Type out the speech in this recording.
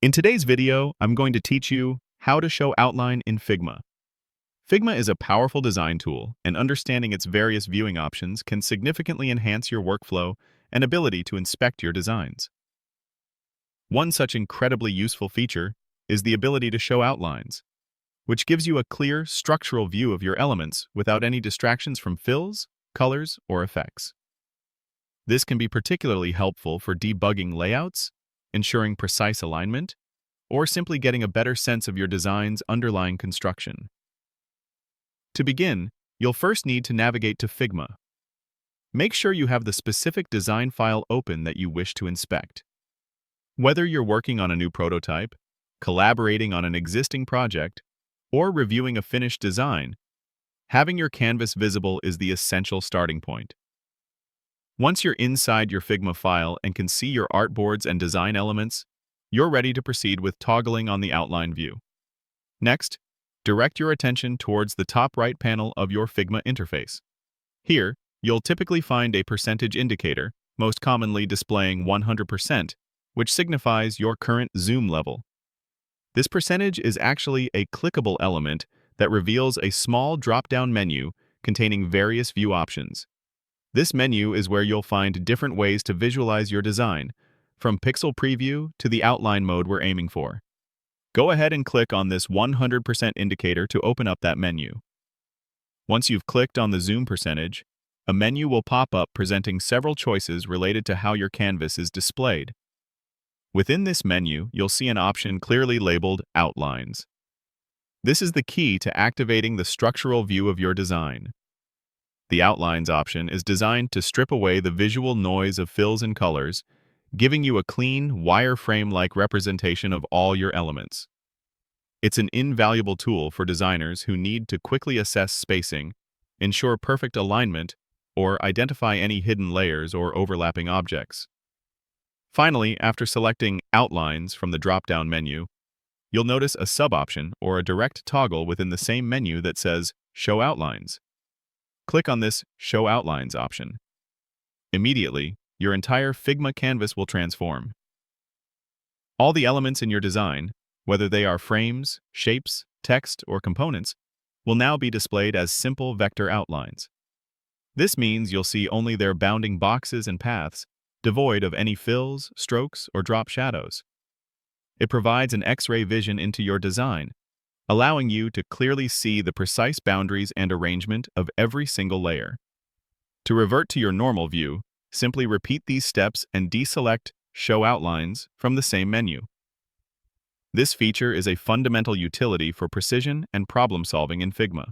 In today's video, I'm going to teach you how to show outline in Figma. Figma is a powerful design tool, and understanding its various viewing options can significantly enhance your workflow and ability to inspect your designs. One such incredibly useful feature is the ability to show outlines, which gives you a clear, structural view of your elements without any distractions from fills, colors, or effects. This can be particularly helpful for debugging layouts, ensuring precise alignment, or simply getting a better sense of your design's underlying construction. To begin, you'll first need to navigate to Figma. Make sure you have the specific design file open that you wish to inspect. Whether you're working on a new prototype, collaborating on an existing project, or reviewing a finished design, having your canvas visible is the essential starting point. Once you're inside your Figma file and can see your artboards and design elements, you're ready to proceed with toggling on the outline view. Next, direct your attention towards the top right panel of your Figma interface. Here, you'll typically find a percentage indicator, most commonly displaying 100%, which signifies your current zoom level. This percentage is actually a clickable element that reveals a small drop-down menu containing various view options. This menu is where you'll find different ways to visualize your design, from pixel preview to the outline mode we're aiming for. Go ahead and click on this 100% indicator to open up that menu. Once you've clicked on the zoom percentage, a menu will pop up presenting several choices related to how your canvas is displayed. Within this menu, you'll see an option clearly labeled Outlines. This is the key to activating the structural view of your design. The Outlines option is designed to strip away the visual noise of fills and colors, giving you a clean, wireframe-like representation of all your elements. It's an invaluable tool for designers who need to quickly assess spacing, ensure perfect alignment, or identify any hidden layers or overlapping objects. Finally, after selecting Outlines from the drop-down menu, you'll notice a sub-option or a direct toggle within the same menu that says Show Outlines. Click on this Show Outlines option. Immediately, your entire Figma canvas will transform. All the elements in your design, whether they are frames, shapes, text, or components, will now be displayed as simple vector outlines. This means you'll see only their bounding boxes and paths, devoid of any fills, strokes, or drop shadows. It provides an X-ray vision into your design, allowing you to clearly see the precise boundaries and arrangement of every single layer. To revert to your normal view, simply repeat these steps and deselect Show Outlines from the same menu. This feature is a fundamental utility for precision and problem-solving in Figma.